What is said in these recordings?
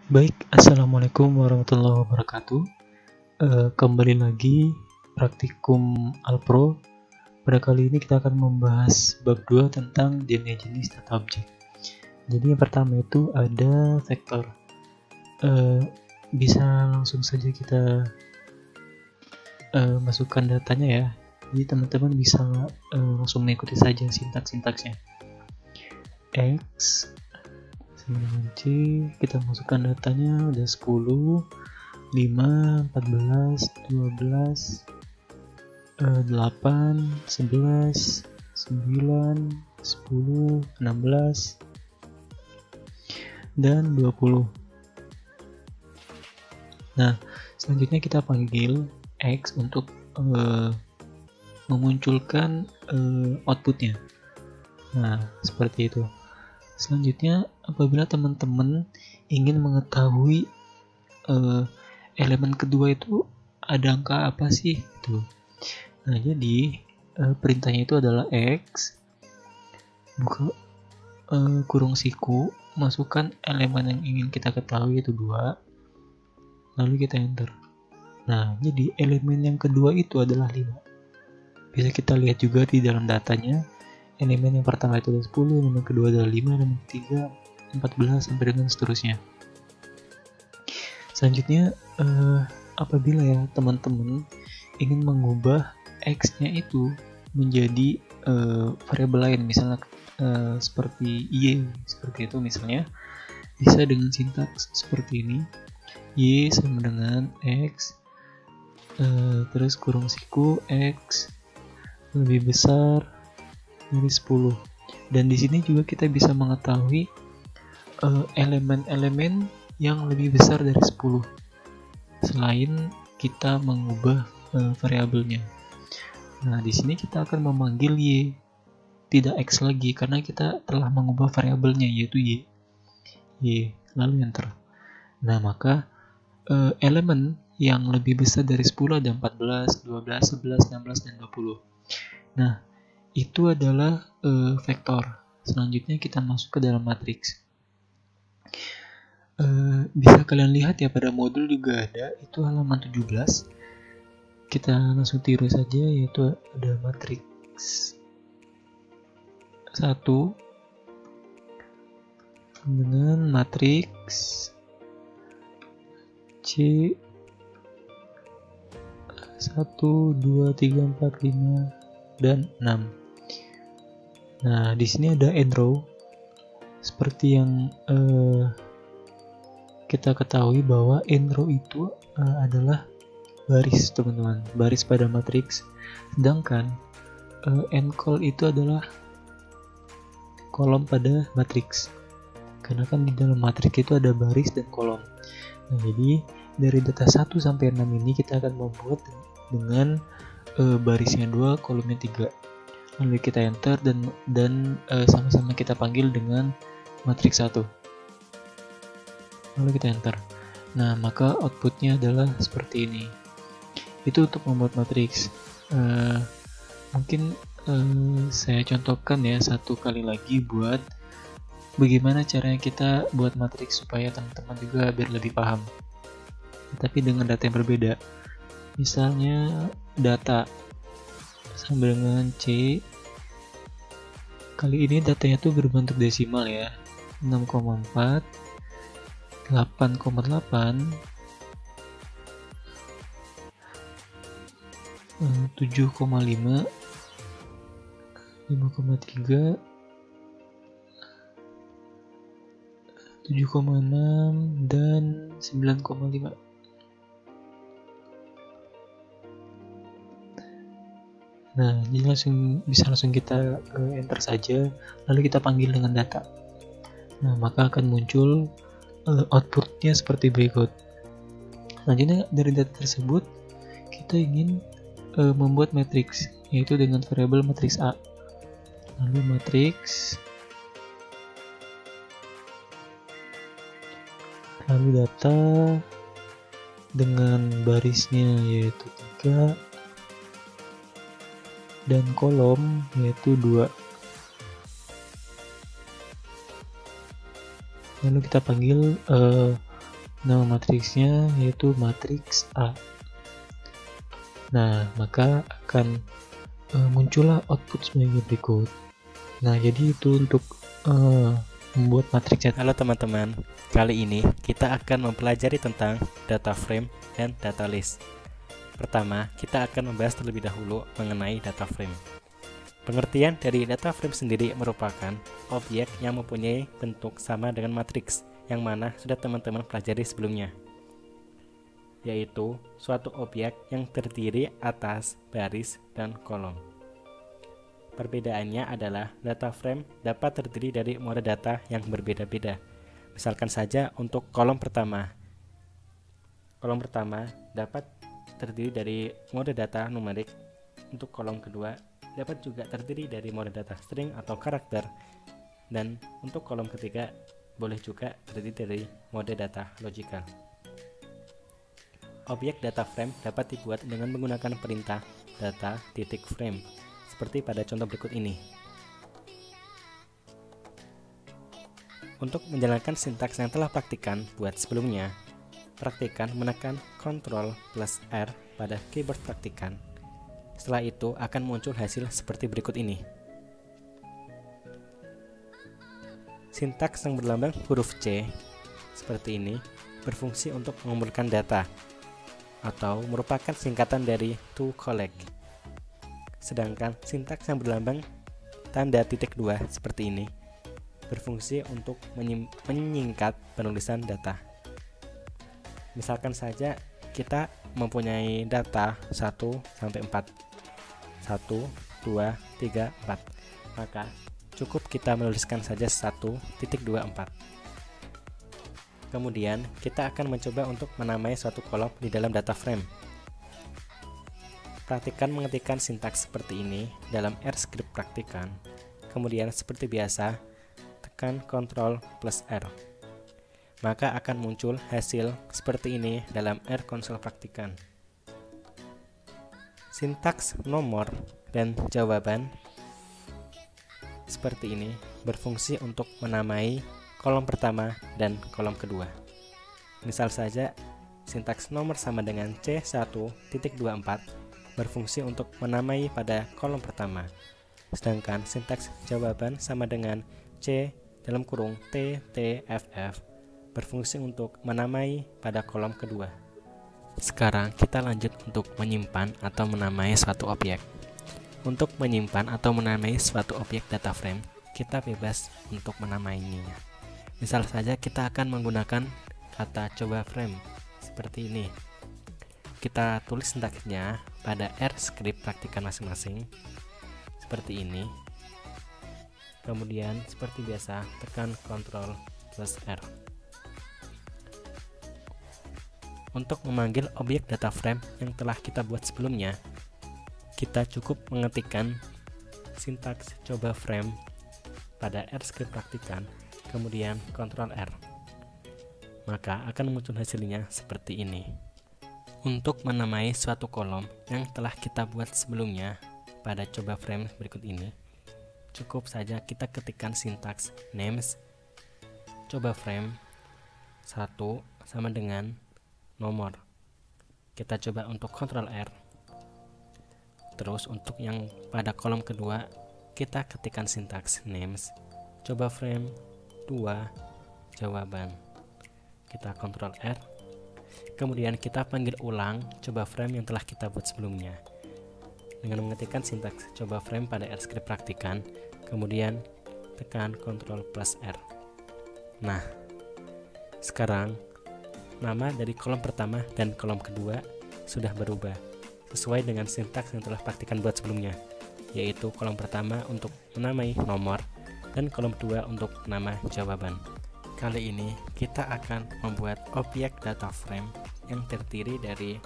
Baik, Assalamualaikum warahmatullahi wabarakatuh. Kembali lagi praktikum Alpro. Pada kali ini kita akan membahas bab 2 tentang jenis-jenis data objek. Jadi yang pertama itu ada vektor. Bisa langsung saja kita masukkan datanya ya. Jadi teman-teman bisa langsung mengikuti saja sintaks-sintaksnya. X sama dengan C, kita masukkan datanya udah 10, 5, 14, 12, 8, 11, 9, 10, 16, dan 20. Nah, selanjutnya kita panggil X untuk memunculkan outputnya. Nah, seperti itu. Selanjutnya, apabila teman-teman ingin mengetahui elemen kedua itu ada angka apa sih itu. Nah, jadi perintahnya itu adalah X buka kurung siku, masukkan elemen yang ingin kita ketahui itu 2, lalu kita enter. Nah, jadi elemen yang kedua itu adalah 5. Bisa kita lihat juga di dalam datanya, elemen yang pertama itu adalah 10, elemen kedua adalah 5, elemen ketiga 14, sampai dengan seterusnya. Selanjutnya, apabila ya teman-teman ingin mengubah X-nya itu menjadi variabel lain, misalnya seperti Y, seperti itu misalnya, bisa dengan sintaks seperti ini. Y sama dengan X, terus kurung siku X lebih besar dari 10. Dan di sini juga kita bisa mengetahui elemen-elemen yang lebih besar dari 10 selain kita mengubah variabelnya. Nah, di sini kita akan memanggil Y, tidak X lagi karena kita telah mengubah variabelnya yaitu Y, lalu enter. Nah, maka elemen yang lebih besar dari 10 ada 14, 12, 11, 16, dan 20. Nah, itu adalah vektor. Selanjutnya kita masuk ke dalam matriks. Bisa kalian lihat ya pada modul juga ada, itu halaman 17. Kita langsung tiru saja, yaitu ada matriks 1 dengan matriks C 1, 2, 3, 4, 5, dan 6. Nah, di sini ada end row. Seperti yang kita ketahui bahwa end row itu adalah baris, teman-teman, baris pada matriks. Sedangkan end call itu adalah kolom pada matriks. Karena kan di dalam matriks itu ada baris dan kolom. Nah, jadi dari data 1 sampai 6 ini kita akan membuat dengan barisnya 2, kolomnya 3. Lalu kita enter dan sama-sama kita panggil dengan matriks 1. Lalu kita enter. Nah, maka outputnya adalah seperti ini. Itu untuk membuat matriks. Mungkin saya contohkan ya satu kali lagi buat bagaimana caranya kita buat matriks supaya teman-teman juga biar lebih paham. Tapi dengan data yang berbeda. Misalnya data sama dengan C. Kali ini datanya tuh berbentuk desimal ya. 6,4, 8,8, 7,5, 5,3, 7,6, dan 9,5. Nah, jadi bisa langsung kita enter saja, lalu kita panggil dengan data. Nah, maka akan muncul outputnya seperti berikut. Selanjutnya dari data tersebut kita ingin membuat matriks, yaitu dengan variabel matriks A. Lalu matriks, lalu data dengan barisnya yaitu 3 dan kolom yaitu 2. Lalu kita panggil Nama matriksnya yaitu matriks A. Nah, maka akan muncullah output sebagai berikut. Nah, jadi itu untuk membuat matriks. Halo teman-teman, kali ini kita akan mempelajari tentang data frame dan data list. Pertama, kita akan membahas terlebih dahulu mengenai data frame. Pengertian dari data frame sendiri merupakan objek yang mempunyai bentuk sama dengan matriks, yang mana sudah teman-teman pelajari sebelumnya, yaitu suatu objek yang terdiri atas baris dan kolom. Perbedaannya adalah data frame dapat terdiri dari mode data yang berbeda-beda. Misalkan saja untuk kolom pertama. Kolom pertama dapat terdiri dari mode data numerik. Untuk kolom kedua dapat juga terdiri dari mode data string atau karakter. Dan untuk kolom ketiga boleh juga terdiri dari mode data logical. Objek data frame dapat dibuat dengan menggunakan perintah data.frame seperti pada contoh berikut ini. Untuk menjalankan sintaks yang telah praktikan buat sebelumnya, praktikan menekan Ctrl+R pada keyboard praktikan. Setelah itu akan muncul hasil seperti berikut ini. Sintaks yang berlambang huruf C seperti ini berfungsi untuk mengumpulkan data atau merupakan singkatan dari to collect. Sedangkan sintaks yang berlambang tanda titik 2 seperti ini berfungsi untuk menyingkat penulisan data. Misalkan saja kita mempunyai data 1 sampai 4. 1, 2, 3, 4. Maka cukup kita menuliskan saja 1.24. Kemudian kita akan mencoba untuk menamai suatu kolom di dalam data frame. Praktikan mengetikkan sintaks seperti ini dalam R-script praktikan. Kemudian seperti biasa, tekan Ctrl+R. Maka akan muncul hasil seperti ini dalam R console praktikan. Sintaks nomor dan jawaban seperti ini berfungsi untuk menamai kolom pertama dan kolom kedua. Misal saja, sintaks nomor sama dengan C1.24 berfungsi untuk menamai pada kolom pertama. Sedangkan sintaks jawaban sama dengan C(TTFF) berfungsi untuk menamai pada kolom kedua. Sekarang kita lanjut untuk menyimpan atau menamai suatu objek. Untuk menyimpan atau menamai suatu objek data frame, kita bebas untuk menamainya. Misal saja kita akan menggunakan kata coba frame seperti ini. Kita tulis sintaksnya pada R-script praktikan masing-masing seperti ini. Kemudian seperti biasa tekan Ctrl+R. Untuk memanggil objek data frame yang telah kita buat sebelumnya, kita cukup mengetikkan sintaks coba frame pada R-script praktikan, kemudian Ctrl+R. Maka akan muncul hasilnya seperti ini. Untuk menamai suatu kolom yang telah kita buat sebelumnya pada coba frame berikut ini, cukup saja kita ketikkan sintaks names coba frame 1 sama dengan nomor. Kita coba untuk Ctrl+R. Terus untuk yang pada kolom kedua, kita ketikkan sintaks names coba frame 2 jawaban. Kita Ctrl+R. Kemudian kita panggil ulang coba frame yang telah kita buat sebelumnya dengan mengetikkan sintaks coba frame pada R-script praktikan, kemudian tekan Ctrl+R. Nah, sekarang nama dari kolom pertama dan kolom kedua sudah berubah sesuai dengan sintaks yang telah praktikan buat sebelumnya, yaitu kolom pertama untuk menamai nomor dan kolom kedua untuk nama jawaban. Kali ini kita akan membuat objek data frame yang terdiri dari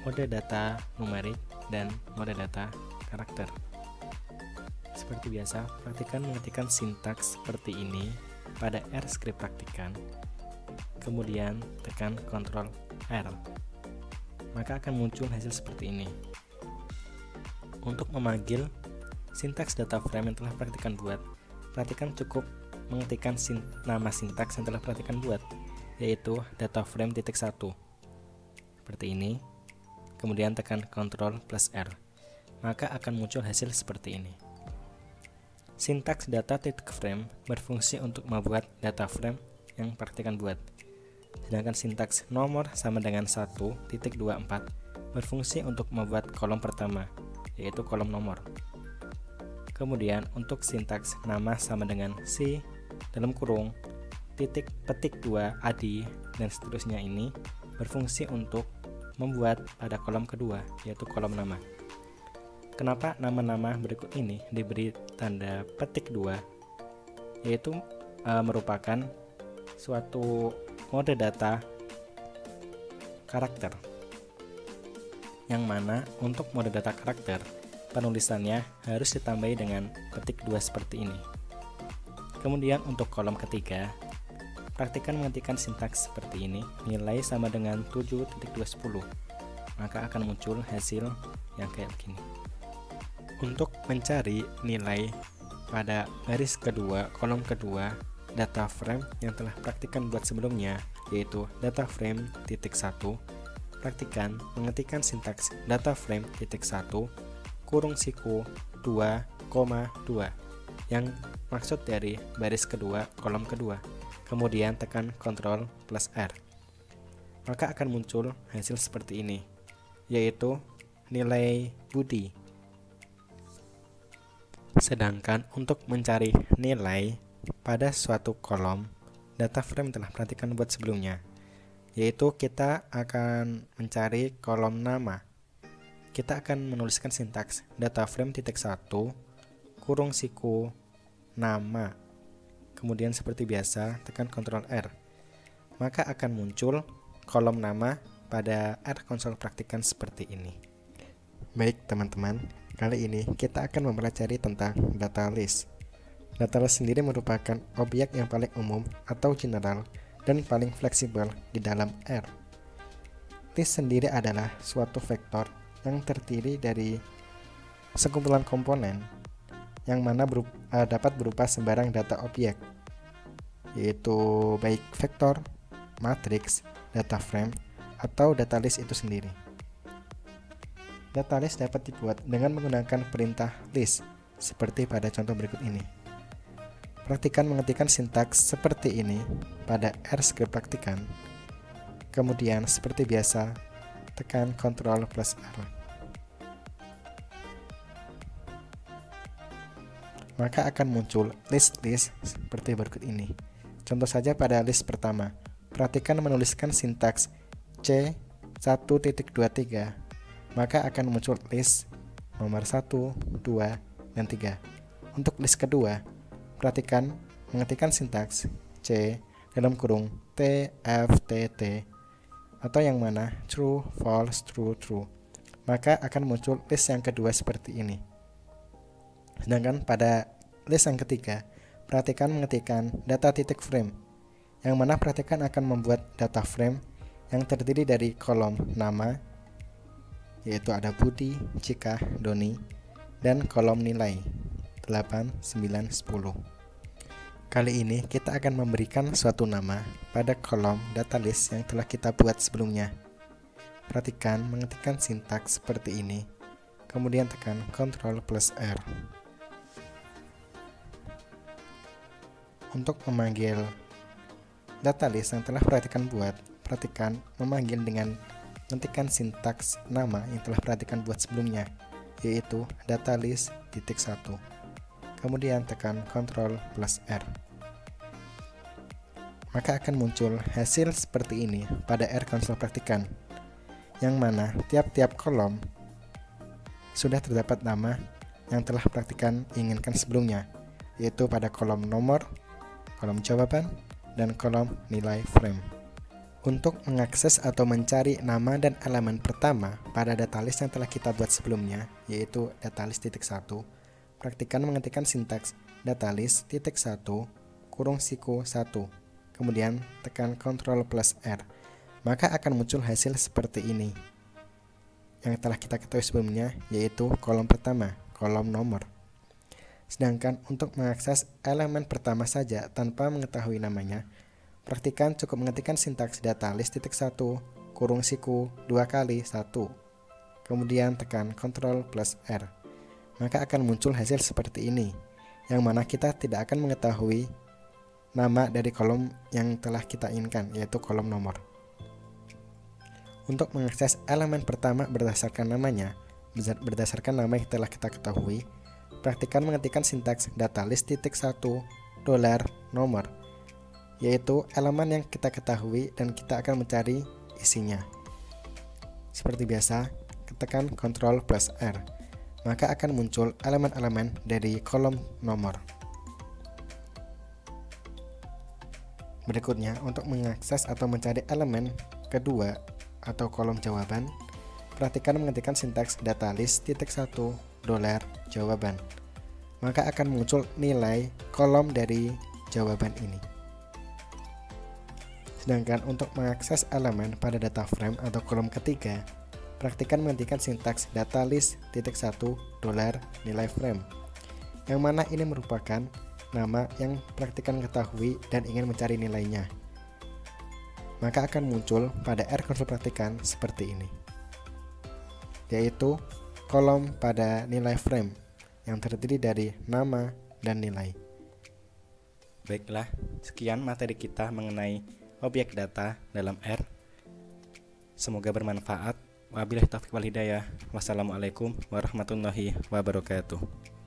mode data numerik dan mode data karakter. Seperti biasa, praktikan mengetikkan sintaks seperti ini pada R-script praktikan, kemudian tekan Ctrl+R. Maka akan muncul hasil seperti ini. Untuk memanggil sintaks data frame yang telah praktikan buat, praktikan cukup mengetikkan nama sintaks yang telah praktikan buat. yaitu data frame titik 1 seperti ini, kemudian tekan Ctrl plus R, maka akan muncul hasil seperti ini. Sintaks data titik frame berfungsi untuk membuat data frame yang praktikan buat. Sedangkan sintaks nomor sama dengan 1.24 berfungsi untuk membuat kolom pertama, yaitu kolom nomor. Kemudian untuk sintaks nama sama dengan si dalam kurung titik petik 2 adi dan seterusnya ini berfungsi untuk membuat pada kolom kedua, yaitu kolom nama. Kenapa nama-nama berikut ini diberi tanda petik 2, yaitu merupakan suatu mode data karakter, yang mana untuk mode data karakter penulisannya harus ditambahi dengan petik 2 seperti ini. Kemudian untuk kolom ketiga, praktikan mengetikkan sintaks seperti ini, nilai sama dengan 7.210, maka akan muncul hasil yang kayak begini. Untuk mencari nilai pada baris kedua, kolom kedua data frame yang telah praktikan buat sebelumnya, yaitu data frame titik 1, praktikan mengetikkan sintaks data frame titik 1 kurung siku 2,2 yang maksud dari baris kedua, kolom kedua. Kemudian tekan Ctrl plus R, maka akan muncul hasil seperti ini, yaitu nilai Budi. Sedangkan untuk mencari nilai pada suatu kolom, data frame telah perhatikan buat sebelumnya, yaitu kita akan mencari kolom nama. Kita akan menuliskan sintaks data frame titik 1 kurung siku nama. Kemudian seperti biasa tekan Ctrl R, maka akan muncul kolom nama pada R konsol praktikan seperti ini. Baik teman-teman, kali ini kita akan mempelajari tentang data list. Data list sendiri merupakan objek yang paling umum atau general dan paling fleksibel di dalam R. List sendiri adalah suatu vektor yang terdiri dari sekumpulan komponen yang mana dapat berupa sembarang data objek, yaitu baik vektor, matriks, data frame, atau data list itu sendiri. Data list dapat dibuat dengan menggunakan perintah list, seperti pada contoh berikut ini. Praktikan mengetikkan sintaks seperti ini pada R-script praktikan. Kemudian seperti biasa, tekan Ctrl plus R. Maka akan muncul list seperti berikut ini. Contoh saja pada list pertama, perhatikan menuliskan sintaks C1.23, maka akan muncul list nomor 1, 2, dan 3. Untuk list kedua, perhatikan mengetikkan sintaks C dalam kurung T, F, T, T, atau yang mana true, false, true, true, maka akan muncul list yang kedua seperti ini. Sedangkan pada list yang ketiga, perhatikan mengetikkan data titik frame, yang mana perhatikan akan membuat data frame yang terdiri dari kolom nama, yaitu ada Budi, Cika, Doni, dan kolom nilai 8, 9, 10. Kali ini kita akan memberikan suatu nama pada kolom data list yang telah kita buat sebelumnya. Perhatikan mengetikkan sintaks seperti ini, kemudian tekan Ctrl plus R. Untuk memanggil data list yang telah perhatikan buat, perhatikan memanggil dengan mengetikkan sintaks nama yang telah perhatikan buat sebelumnya, yaitu data list titik 1. Kemudian tekan Ctrl plus R. Maka akan muncul hasil seperti ini pada R konsol praktikan, yang mana tiap-tiap kolom sudah terdapat nama yang telah praktikan inginkan sebelumnya, yaitu pada kolom nomor, kolom jawaban, dan kolom nilai frame. Untuk mengakses atau mencari nama dan elemen pertama pada data list yang telah kita buat sebelumnya, yaitu data list titik 1, praktikan mengetikkan sintaks data list titik 1 kurung siku 1, kemudian tekan Ctrl plus R, maka akan muncul hasil seperti ini yang telah kita ketahui sebelumnya, yaitu kolom pertama, kolom nomor. Sedangkan untuk mengakses elemen pertama saja tanpa mengetahui namanya, Praktikan cukup mengetikkan sintaks data list titik 1 kurung siku 2 kali 1. Kemudian tekan Ctrl plus R. Maka akan muncul hasil seperti ini, yang mana kita tidak akan mengetahui nama dari kolom yang telah kita inginkan, yaitu kolom nomor. Untuk mengakses elemen pertama berdasarkan namanya, berdasarkan nama yang telah kita ketahui, praktikan mengetikkan sintaks data list titik 1 $nomor, yaitu elemen yang kita ketahui dan kita akan mencari isinya. Seperti biasa, tekan Ctrl plus R, maka akan muncul elemen-elemen dari kolom nomor. Berikutnya, untuk mengakses atau mencari elemen kedua atau kolom jawaban, perhatikan mengetikkan sintaks data list titik 1 $jawaban, maka akan muncul nilai kolom dari jawaban ini. Sedangkan untuk mengakses elemen pada data frame atau kolom ketiga, praktikan mengetikkan sintaks data list titik 1 $nilai frame, yang mana ini merupakan nama yang praktikan ketahui dan ingin mencari nilainya. Maka akan muncul pada R konsol praktikan seperti ini, yaitu kolom pada nilai frame yang terdiri dari nama dan nilai. Baiklah, sekian materi kita mengenai objek data dalam R. Semoga bermanfaat. Wabillahi taufiq wal hidayah. Wassalamualaikum warahmatullahi wabarakatuh.